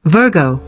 Virgo,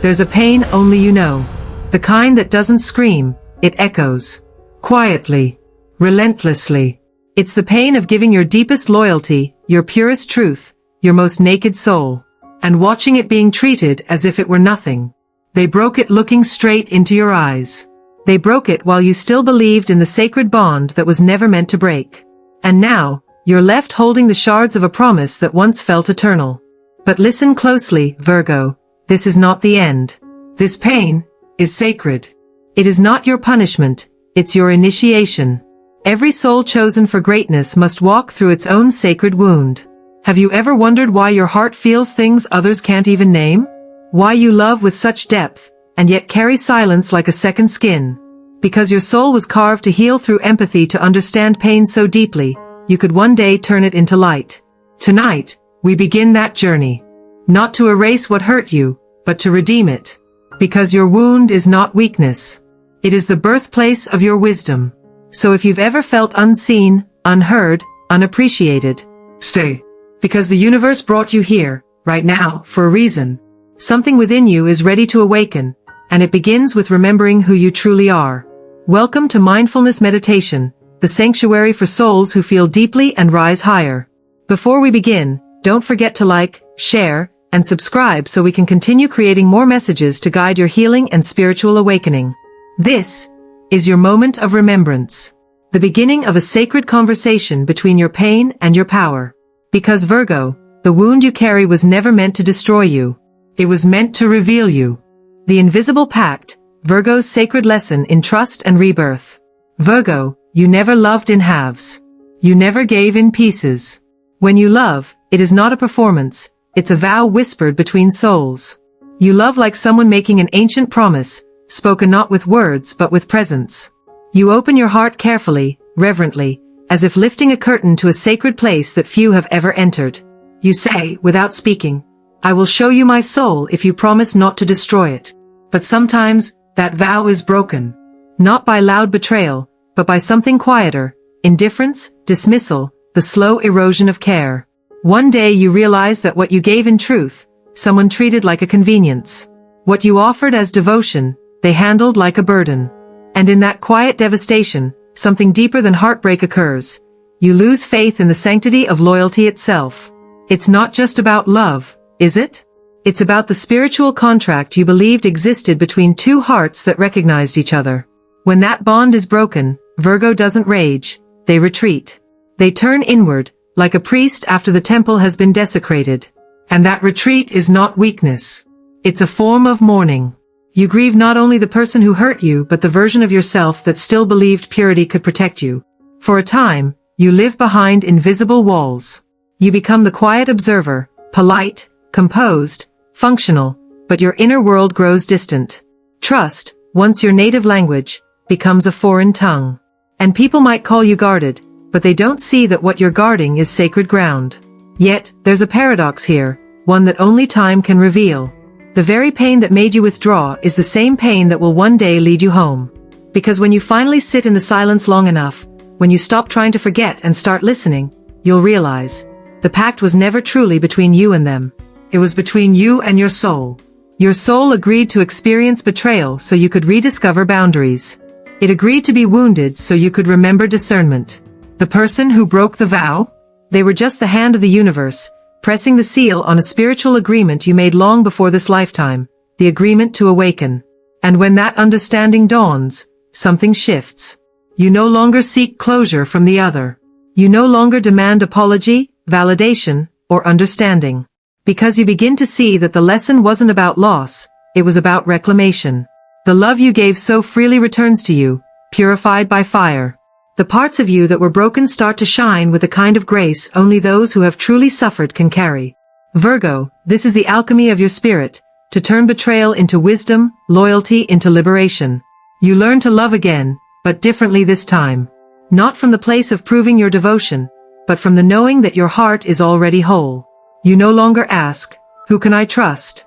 there's a pain only you know. The kind that doesn't scream, it echoes. Quietly. Relentlessly. It's the pain of giving your deepest loyalty, your purest truth, your most naked soul, and watching it being treated as if it were nothing. They broke it looking straight into your eyes. They broke it while you still believed in the sacred bond that was never meant to break. And now, you're left holding the shards of a promise that once felt eternal. But listen closely, Virgo. This is not the end. This pain is sacred. It is not your punishment, it's your initiation. Every soul chosen for greatness must walk through its own sacred wound. Have you ever wondered why your heart feels things others can't even name? Why you love with such depth, and yet carry silence like a second skin? Because your soul was carved to heal through empathy, to understand pain so deeply, you could one day turn it into light. Tonight, we begin that journey. Not to erase what hurt you, but to redeem it. Because your wound is not weakness. It is the birthplace of your wisdom. So if you've ever felt unseen, unheard, unappreciated, stay. Because the universe brought you here, right now, for a reason. Something within you is ready to awaken, and it begins with remembering who you truly are. Welcome to Mindfulness Meditation, the sanctuary for souls who feel deeply and rise higher. Before we begin, don't forget to like, share, and subscribe so we can continue creating more messages to guide your healing and spiritual awakening. This is your moment of remembrance. The beginning of a sacred conversation between your pain and your power. Because Virgo, the wound you carry was never meant to destroy you. It was meant to reveal you. The Invisible Pact, Virgo's sacred lesson in trust and rebirth. Virgo, you never loved in halves. You never gave in pieces. When you love, it is not a performance, it's a vow whispered between souls. You love like someone making an ancient promise, spoken not with words but with presence. You open your heart carefully, reverently, as if lifting a curtain to a sacred place that few have ever entered. You say, without speaking, I will show you my soul if you promise not to destroy it. But sometimes, that vow is broken. Not by loud betrayal, but by something quieter, indifference, dismissal, the slow erosion of care. One day you realize that what you gave in truth, someone treated like a convenience. What you offered as devotion, they handled like a burden. And in that quiet devastation, something deeper than heartbreak occurs. You lose faith in the sanctity of loyalty itself. It's not just about love, is it? It's about the spiritual contract you believed existed between two hearts that recognized each other. When that bond is broken, Virgo doesn't rage, they retreat. They turn inward, like a priest after the temple has been desecrated. And that retreat is not weakness. It's a form of mourning. You grieve not only the person who hurt you but the version of yourself that still believed purity could protect you. For a time, you live behind invisible walls. You become the quiet observer, polite, composed, functional, but your inner world grows distant. Trust, once your native language, becomes a foreign tongue. And people might call you guarded, but they don't see that what you're guarding is sacred ground. Yet, there's a paradox here, one that only time can reveal. The very pain that made you withdraw is the same pain that will one day lead you home. Because when you finally sit in the silence long enough, when you stop trying to forget and start listening, you'll realize, the pact was never truly between you and them. It was between you and your soul. Your soul agreed to experience betrayal so you could rediscover boundaries. It agreed to be wounded so you could remember discernment. The person who broke the vow? They were just the hand of the universe, pressing the seal on a spiritual agreement you made long before this lifetime, the agreement to awaken. And when that understanding dawns, something shifts. You no longer seek closure from the other. You no longer demand apology, validation, or understanding. Because you begin to see that the lesson wasn't about loss, it was about reclamation. The love you gave so freely returns to you, purified by fire. The parts of you that were broken start to shine with a kind of grace only those who have truly suffered can carry. Virgo, this is the alchemy of your spirit, to turn betrayal into wisdom, loyalty into liberation. You learn to love again, but differently this time. Not from the place of proving your devotion, but from the knowing that your heart is already whole. You no longer ask, who can I trust?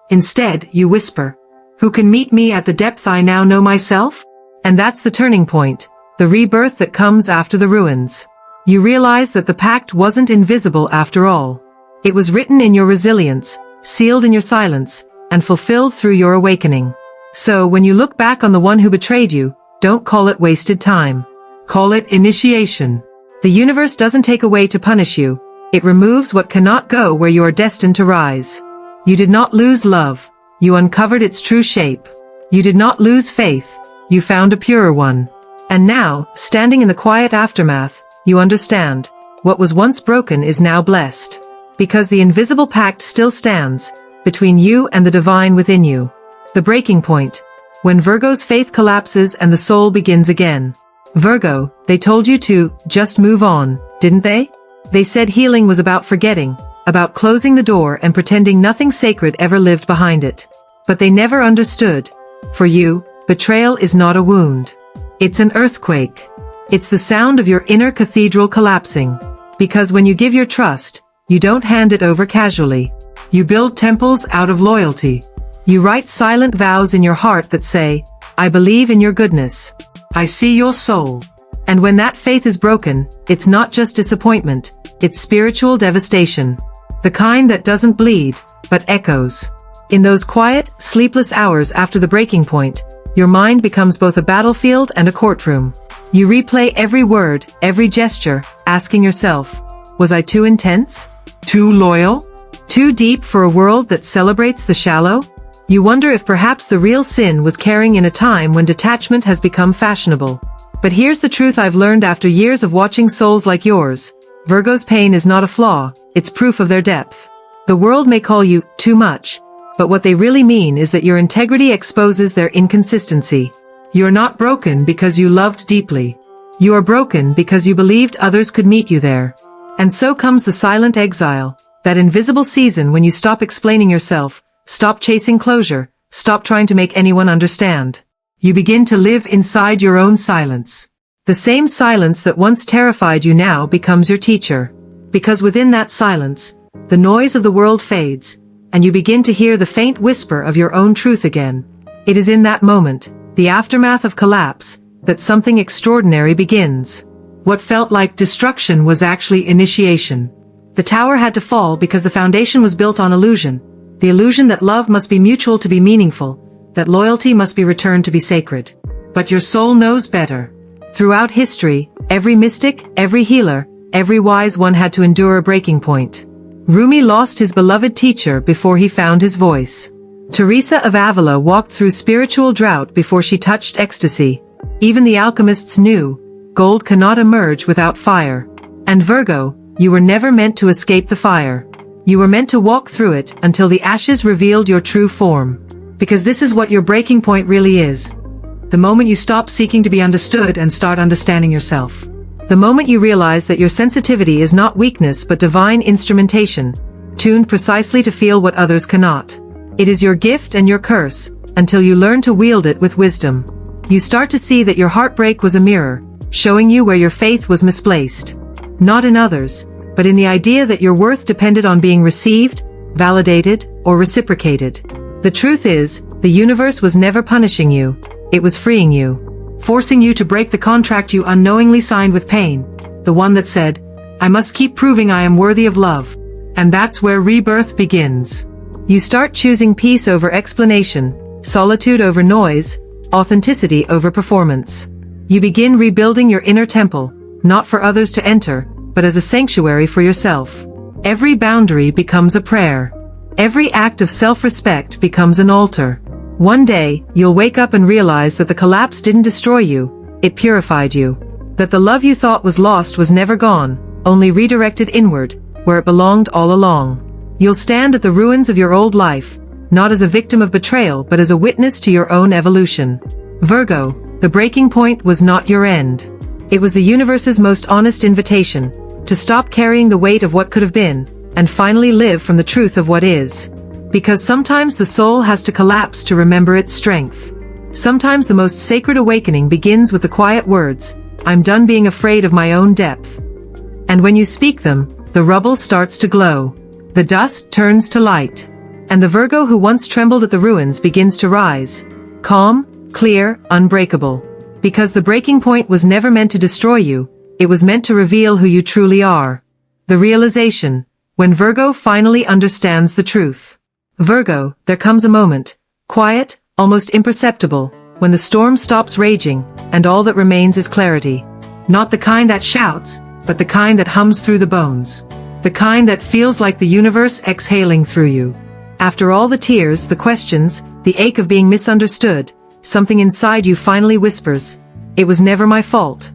Instead, you whisper, who can meet me at the depth I now know myself? And that's the turning point. The rebirth that comes after the ruins. You realize that the pact wasn't invisible after all. It was written in your resilience, sealed in your silence, and fulfilled through your awakening. So when you look back on the one who betrayed you, don't call it wasted time. Call it initiation. The universe doesn't take away to punish you. It removes what cannot go where you are destined to rise. You did not lose love. You uncovered its true shape. You did not lose faith. You found a purer one. And now, standing in the quiet aftermath, you understand. What was once broken is now blessed. Because the invisible pact still stands, between you and the divine within you. The breaking point. When Virgo's faith collapses and the soul begins again. Virgo, they told you to just move on, didn't they? They said healing was about forgetting, about closing the door and pretending nothing sacred ever lived behind it. But they never understood. For you, betrayal is not a wound. It's an earthquake. It's the sound of your inner cathedral collapsing. Because when you give your trust, you don't hand it over casually. You build temples out of loyalty. You write silent vows in your heart that say, I believe in your goodness. I see your soul. And when that faith is broken, it's not just disappointment, it's spiritual devastation. The kind that doesn't bleed, but echoes. In those quiet, sleepless hours after the breaking point, your mind becomes both a battlefield and a courtroom. You replay every word, every gesture, asking yourself, was I too intense? Too loyal? Too deep for a world that celebrates the shallow? You wonder if perhaps the real sin was caring in a time when detachment has become fashionable. But here's the truth I've learned after years of watching souls like yours. Virgo's pain is not a flaw, it's proof of their depth. The world may call you too much, but what they really mean is that your integrity exposes their inconsistency. You're not broken because you loved deeply. You are broken because you believed others could meet you there. And so comes the silent exile, that invisible season when you stop explaining yourself, stop chasing closure, stop trying to make anyone understand. You begin to live inside your own silence. The same silence that once terrified you now becomes your teacher. Because within that silence, the noise of the world fades, and you begin to hear the faint whisper of your own truth again. It is in that moment, the aftermath of collapse, that something extraordinary begins. What felt like destruction was actually initiation. The tower had to fall because the foundation was built on illusion. The illusion that love must be mutual to be meaningful, that loyalty must be returned to be sacred. But your soul knows better. Throughout history, every mystic, every healer, every wise one had to endure a breaking point. Rumi lost his beloved teacher before he found his voice. Teresa of Avila walked through spiritual drought before she touched ecstasy. Even the alchemists knew, gold cannot emerge without fire. And Virgo, you were never meant to escape the fire. You were meant to walk through it until the ashes revealed your true form. Because this is what your breaking point really is. The moment you stop seeking to be understood and start understanding yourself. The moment you realize that your sensitivity is not weakness but divine instrumentation, tuned precisely to feel what others cannot. It is your gift and your curse, until you learn to wield it with wisdom. You start to see that your heartbreak was a mirror, showing you where your faith was misplaced. Not in others, but in the idea that your worth depended on being received, validated, or reciprocated. The truth is, the universe was never punishing you, it was freeing you. Forcing you to break the contract you unknowingly signed with pain, the one that said, I must keep proving I am worthy of love. And that's where rebirth begins. You start choosing peace over explanation, solitude over noise, authenticity over performance. You begin rebuilding your inner temple, not for others to enter, but as a sanctuary for yourself. Every boundary becomes a prayer. Every act of self-respect becomes an altar. One day, you'll wake up and realize that the collapse didn't destroy you, it purified you. That the love you thought was lost was never gone, only redirected inward, where it belonged all along. You'll stand at the ruins of your old life, not as a victim of betrayal but as a witness to your own evolution. Virgo, the breaking point was not your end. It was the universe's most honest invitation, to stop carrying the weight of what could have been, and finally live from the truth of what is. Because sometimes the soul has to collapse to remember its strength. Sometimes the most sacred awakening begins with the quiet words, I'm done being afraid of my own depth. And when you speak them, the rubble starts to glow. The dust turns to light. And the Virgo who once trembled at the ruins begins to rise. Calm, clear, unbreakable. Because the breaking point was never meant to destroy you, it was meant to reveal who you truly are. The realization, when Virgo finally understands the truth. Virgo, there comes a moment, quiet, almost imperceptible, when the storm stops raging, and all that remains is clarity. Not the kind that shouts, but the kind that hums through the bones. The kind that feels like the universe exhaling through you. After all the tears, the questions, the ache of being misunderstood, something inside you finally whispers, "It was never my fault."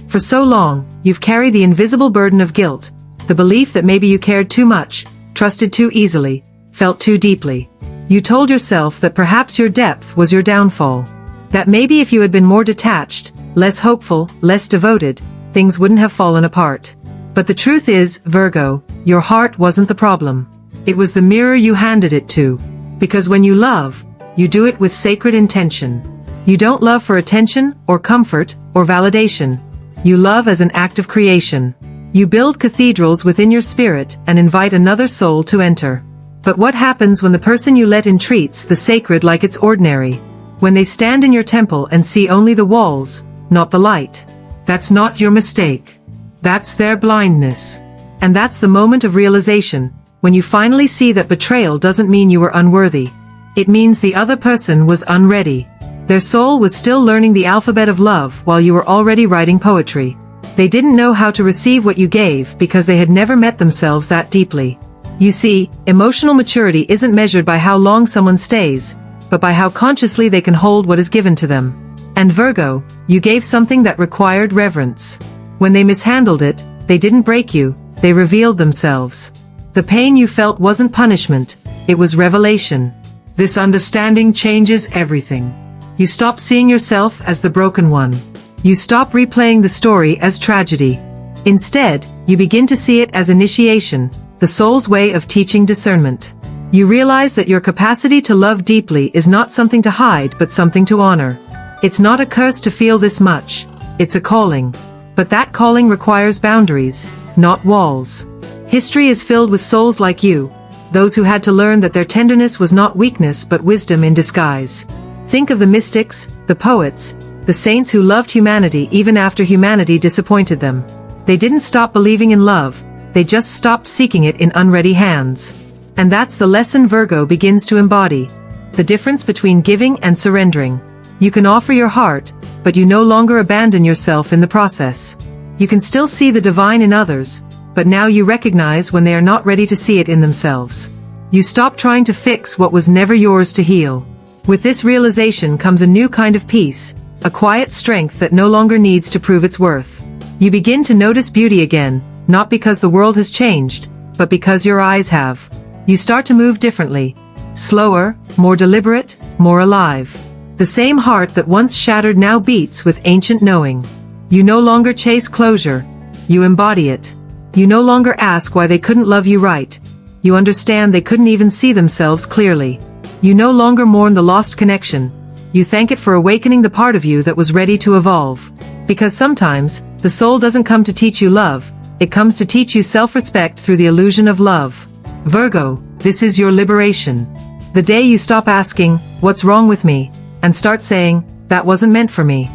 For so long, you've carried the invisible burden of guilt, the belief that maybe you cared too much, trusted too easily, felt too deeply. You told yourself that perhaps your depth was your downfall. That maybe if you had been more detached, less hopeful, less devoted, things wouldn't have fallen apart. But the truth is, Virgo, your heart wasn't the problem. It was the mirror you handed it to. Because when you love, you do it with sacred intention. You don't love for attention, or comfort, or validation. You love as an act of creation. You build cathedrals within your spirit and invite another soul to enter. But what happens when the person you let in treats the sacred like it's ordinary? When they stand in your temple and see only the walls, not the light? That's not your mistake. That's their blindness. And that's the moment of realization, when you finally see that betrayal doesn't mean you were unworthy. It means the other person was unready. Their soul was still learning the alphabet of love while you were already writing poetry. They didn't know how to receive what you gave because they had never met themselves that deeply. You see, emotional maturity isn't measured by how long someone stays, but by how consciously they can hold what is given to them. And Virgo, you gave something that required reverence. When they mishandled it, they didn't break you, they revealed themselves. The pain you felt wasn't punishment, it was revelation. This understanding changes everything. You stop seeing yourself as the broken one. You stop replaying the story as tragedy. Instead, you begin to see it as initiation, the soul's way of teaching discernment. You realize that your capacity to love deeply is not something to hide but something to honor. It's not a curse to feel this much, it's a calling. But that calling requires boundaries, not walls. History is filled with souls like you, those who had to learn that their tenderness was not weakness but wisdom in disguise. Think of the mystics, the poets, the saints who loved humanity even after humanity disappointed them. They didn't stop believing in love, they just stopped seeking it in unready hands. And that's the lesson Virgo begins to embody. The difference between giving and surrendering. You can offer your heart, but you no longer abandon yourself in the process. You can still see the divine in others, but now you recognize when they are not ready to see it in themselves. You stop trying to fix what was never yours to heal. With this realization comes a new kind of peace, a quiet strength that no longer needs to prove its worth. You begin to notice beauty again, not because the world has changed, but because your eyes have. You start to move differently. Slower, more deliberate, more alive. The same heart that once shattered now beats with ancient knowing. You no longer chase closure. You embody it. You no longer ask why they couldn't love you right. You understand they couldn't even see themselves clearly. You no longer mourn the lost connection. You thank it for awakening the part of you that was ready to evolve. Because sometimes, the soul doesn't come to teach you love, it comes to teach you self-respect through the illusion of love. Virgo, this is your liberation. The day you stop asking, "What's wrong with me?" and start saying, "That wasn't meant for me."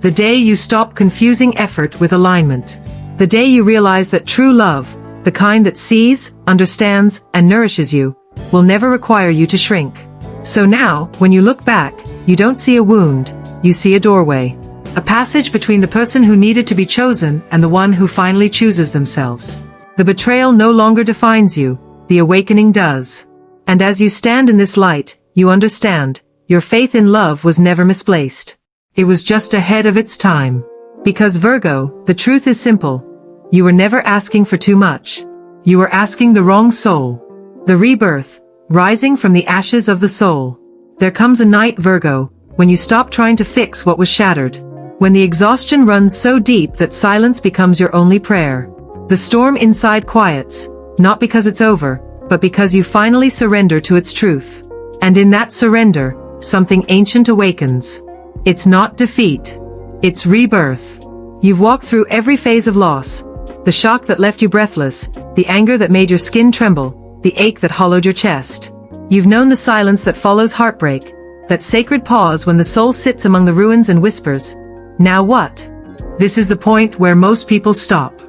The day you stop confusing effort with alignment. The day you realize that true love, the kind that sees, understands, and nourishes you, will never require you to shrink. So now, when you look back, you don't see a wound, you see a doorway. A passage between the person who needed to be chosen and the one who finally chooses themselves. The betrayal no longer defines you, the awakening does. And as you stand in this light, you understand, your faith in love was never misplaced. It was just ahead of its time. Because Virgo, the truth is simple. You were never asking for too much. You were asking the wrong soul. The rebirth, rising from the ashes of the soul. There comes a night, Virgo, when you stop trying to fix what was shattered. When the exhaustion runs so deep that silence becomes your only prayer. The storm inside quiets, not because it's over, but because you finally surrender to its truth. And in that surrender, something ancient awakens. It's not defeat. It's rebirth. You've walked through every phase of loss. The shock that left you breathless, the anger that made your skin tremble, the ache that hollowed your chest. You've known the silence that follows heartbreak, that sacred pause when the soul sits among the ruins and whispers, "Now what?" This is the point where most people stop.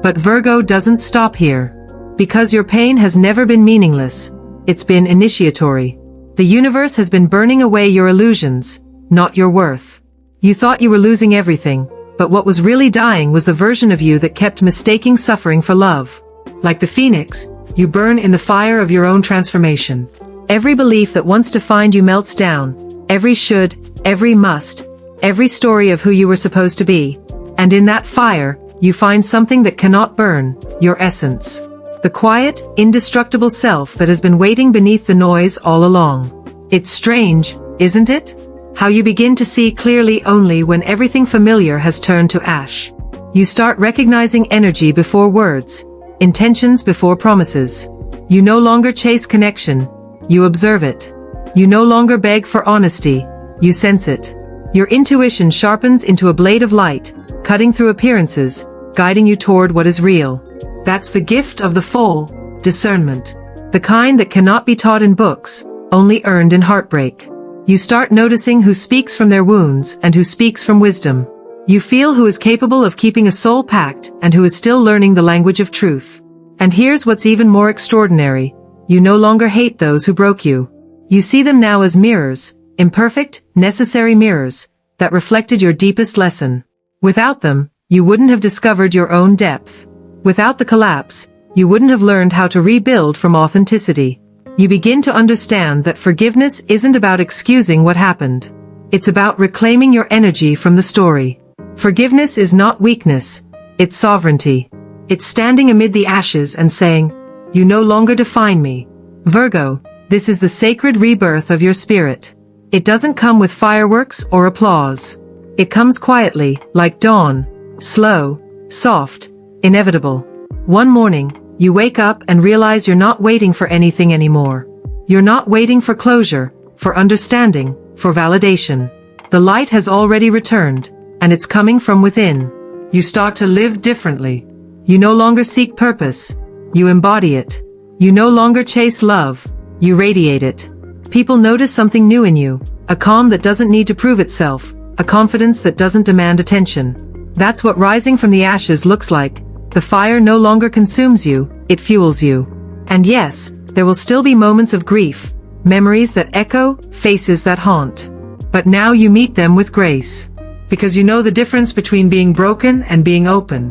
But Virgo doesn't stop here. Because your pain has never been meaningless. it's been initiatory. The universe has been burning away your illusions, not your worth. You thought you were losing everything, but what was really dying was the version of you that kept mistaking suffering for love. Like the phoenix, you burn in the fire of your own transformation. Every belief that once defined you melts down, every should, every must, every story of who you were supposed to be. And in that fire, you find something that cannot burn, your essence. The quiet, indestructible self that has been waiting beneath the noise all along. It's strange, isn't it? How you begin to see clearly only when everything familiar has turned to ash. You start recognizing energy before words, intentions before promises. You no longer chase connection, you observe it. You no longer beg for honesty, you sense it. Your intuition sharpens into a blade of light, cutting through appearances, guiding you toward what is real. That's the gift of the full, discernment. The kind that cannot be taught in books, only earned in heartbreak. You start noticing who speaks from their wounds and who speaks from wisdom. You feel who is capable of keeping a soul pact and who is still learning the language of truth. And here's what's even more extraordinary. You no longer hate those who broke you. You see them now as mirrors, imperfect, necessary mirrors, that reflected your deepest lesson. Without them, you wouldn't have discovered your own depth. Without the collapse, you wouldn't have learned how to rebuild from authenticity. You begin to understand that forgiveness isn't about excusing what happened. It's about reclaiming your energy from the story. Forgiveness is not weakness, it's sovereignty. It's standing amid the ashes and saying, "You no longer define me." Virgo, this is the sacred rebirth of your spirit. It doesn't come with fireworks or applause. It comes quietly, like dawn, slow, soft, inevitable. One morning, you wake up and realize you're not waiting for anything anymore. You're not waiting for closure, for understanding, for validation. The light has already returned, and it's coming from within. You start to live differently. You no longer seek purpose, you embody it. You no longer chase love, you radiate it. People notice something new in you, a calm that doesn't need to prove itself, a confidence that doesn't demand attention. That's what rising from the ashes looks like. The fire no longer consumes you, it fuels you. And yes, there will still be moments of grief, memories that echo, faces that haunt. But now you meet them with grace. Because you know the difference between being broken and being open.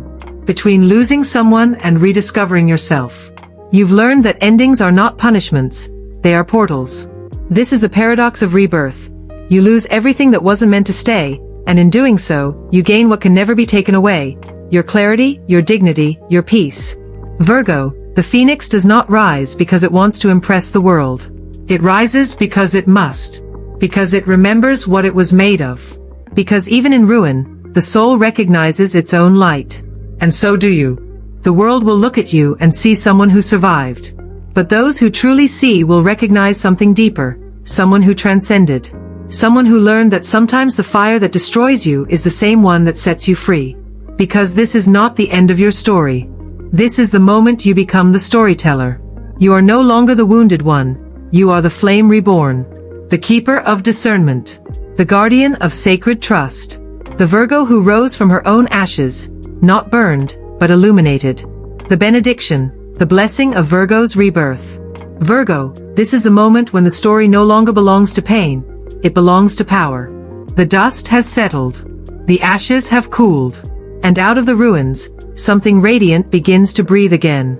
Between losing someone and rediscovering yourself. You've learned that endings are not punishments, they are portals. This is the paradox of rebirth. You lose everything that wasn't meant to stay, and in doing so, you gain what can never be taken away. Your clarity, your dignity, your peace. Virgo, the phoenix does not rise because it wants to impress the world. It rises because it must. Because it remembers what it was made of. Because even in ruin, the soul recognizes its own light. And so do you. The world will look at you and see someone who survived. But those who truly see will recognize something deeper, someone who transcended. Someone who learned that sometimes the fire that destroys you is the same one that sets you free. Because this is not the end of your story. This is the moment you become the storyteller. You are no longer the wounded one, you are the flame reborn. The keeper of discernment. The guardian of sacred trust. The Virgo who rose from her own ashes, not burned, but illuminated. The benediction, the blessing of Virgo's rebirth. Virgo, this is the moment when the story no longer belongs to pain, it belongs to power. The dust has settled. The ashes have cooled. And out of the ruins, something radiant begins to breathe again.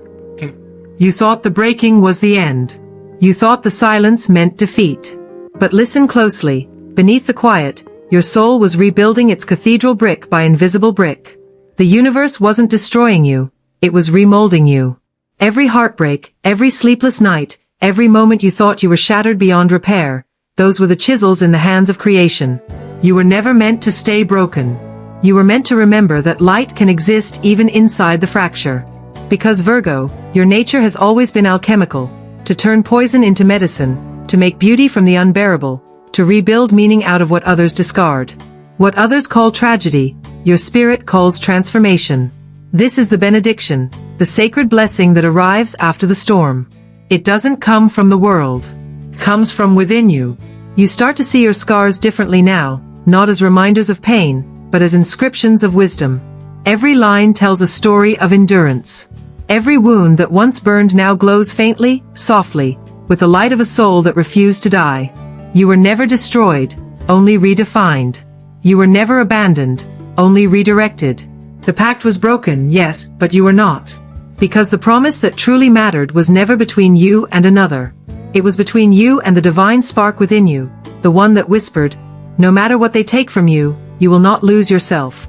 You thought the breaking was the end. You thought the silence meant defeat. But listen closely, beneath the quiet, your soul was rebuilding its cathedral brick by invisible brick. The universe wasn't destroying you, it was remolding you. Every heartbreak, every sleepless night, every moment you thought you were shattered beyond repair, those were the chisels in the hands of creation. You were never meant to stay broken. You were meant to remember that light can exist even inside the fracture. Because Virgo, your nature has always been alchemical, to turn poison into medicine, to make beauty from the unbearable, to rebuild meaning out of what others discard. What others call tragedy, your spirit calls transformation. This is the benediction, the sacred blessing that arrives after the storm. It doesn't come from the world. It comes from within you. You start to see your scars differently now, not as reminders of pain, but as inscriptions of wisdom. Every line tells a story of endurance. Every wound that once burned now glows faintly, softly, with the light of a soul that refused to die. You were never destroyed, only redefined. You were never abandoned, only redirected. The pact was broken, yes, but you were not. Because the promise that truly mattered was never between you and another. It was between you and the divine spark within you, the one that whispered, no matter what they take from you, you will not lose yourself.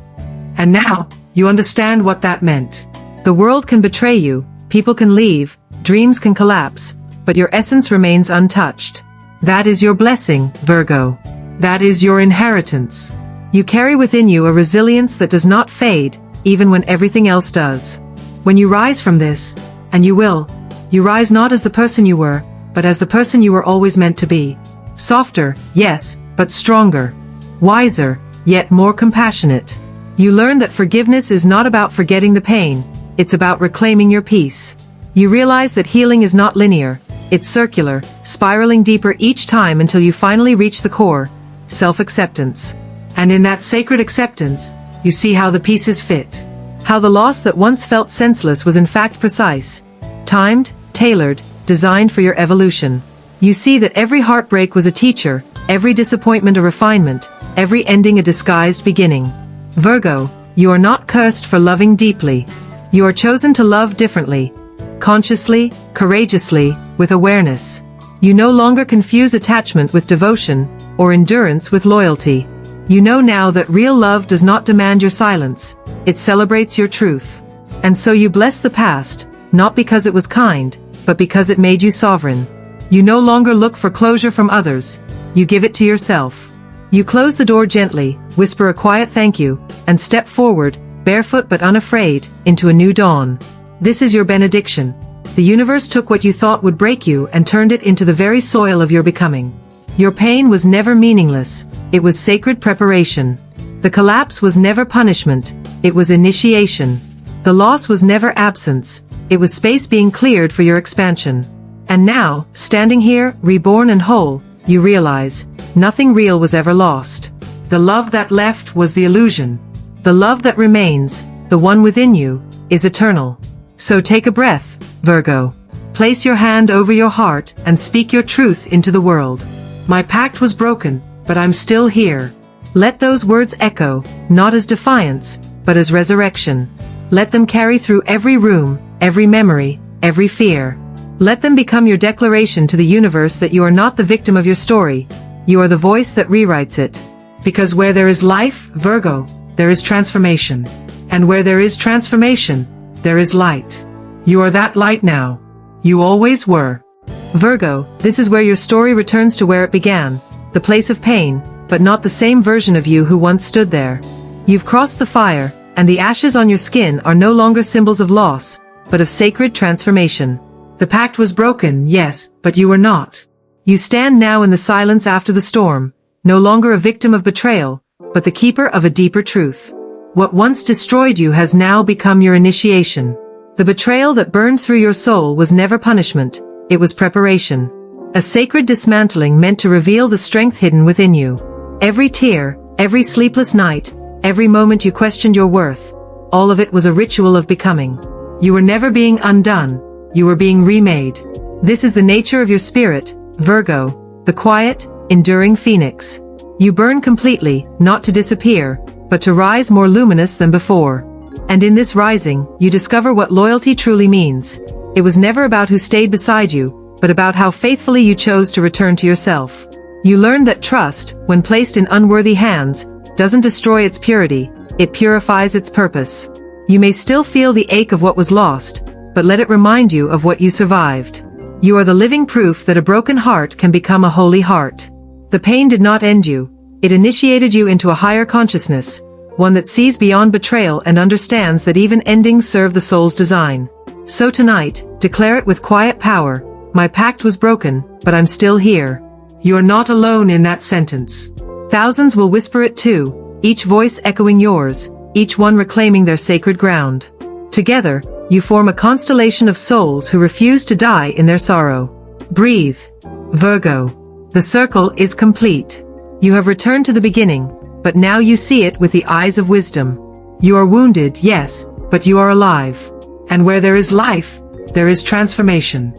And now, you understand what that meant. The world can betray you, people can leave, dreams can collapse, but your essence remains untouched. That is your blessing, Virgo. That is your inheritance. You carry within you a resilience that does not fade, even when everything else does. When you rise from this, and you will, you rise not as the person you were, but as the person you were always meant to be. Softer, yes, but stronger. Wiser, yet more compassionate. You learn that forgiveness is not about forgetting the pain, it's about reclaiming your peace. You realize that healing is not linear, it's circular, spiraling deeper each time until you finally reach the core, self-acceptance. And in that sacred acceptance, you see how the pieces fit. How the loss that once felt senseless was in fact precise, timed, tailored, designed for your evolution. You see that every heartbreak was a teacher, every disappointment a refinement, every ending a disguised beginning. Virgo, you are not cursed for loving deeply. You are chosen to love differently, consciously, courageously, with awareness. You no longer confuse attachment with devotion, or endurance with loyalty. You know now that real love does not demand your silence, it celebrates your truth. And so you bless the past, not because it was kind, but because it made you sovereign. You no longer look for closure from others, you give it to yourself. You close the door gently, whisper a quiet thank you, and step forward, barefoot but unafraid, into a new dawn. This is your benediction. The universe took what you thought would break you and turned it into the very soil of your becoming. Your pain was never meaningless, it was sacred preparation. The collapse was never punishment, it was initiation. The loss was never absence, it was space being cleared for your expansion. And now, standing here, reborn and whole, you realize, nothing real was ever lost. The love that left was the illusion. The love that remains, the one within you, is eternal. So take a breath, Virgo. Place your hand over your heart and speak your truth into the world. My pact was broken, but I'm still here. Let those words echo, not as defiance, but as resurrection. Let them carry through every room, every memory, every fear. Let them become your declaration to the universe that you are not the victim of your story, you are the voice that rewrites it. Because where there is life, Virgo, there is transformation. And where there is transformation, there is light. You are that light now. You always were. Virgo, this is where your story returns to where it began, the place of pain, but not the same version of you who once stood there. You've crossed the fire, and the ashes on your skin are no longer symbols of loss, but of sacred transformation. The pact was broken, yes, but you were not. You stand now in the silence after the storm, no longer a victim of betrayal, but the keeper of a deeper truth. What once destroyed you has now become your initiation. The betrayal that burned through your soul was never punishment, it was preparation. A sacred dismantling meant to reveal the strength hidden within you. Every tear, every sleepless night, every moment you questioned your worth, all of it was a ritual of becoming. You were never being undone, you were being remade. This is the nature of your spirit, Virgo, the quiet, enduring phoenix. You burn completely, not to disappear, but to rise more luminous than before. And in this rising, you discover what loyalty truly means. It was never about who stayed beside you, but about how faithfully you chose to return to yourself. You learned that trust, when placed in unworthy hands, doesn't destroy its purity, it purifies its purpose. You may still feel the ache of what was lost, but let it remind you of what you survived. You are the living proof that a broken heart can become a holy heart. The pain did not end you, it initiated you into a higher consciousness, one that sees beyond betrayal and understands that even endings serve the soul's design. So tonight, declare it with quiet power, my pact was broken, but I'm still here. You are not alone in that sentence. Thousands will whisper it too, each voice echoing yours, each one reclaiming their sacred ground. Together, you form a constellation of souls who refuse to die in their sorrow. Breathe, Virgo. The circle is complete. You have returned to the beginning, but now you see it with the eyes of wisdom. You are wounded, yes, but you are alive. And where there is life, there is transformation.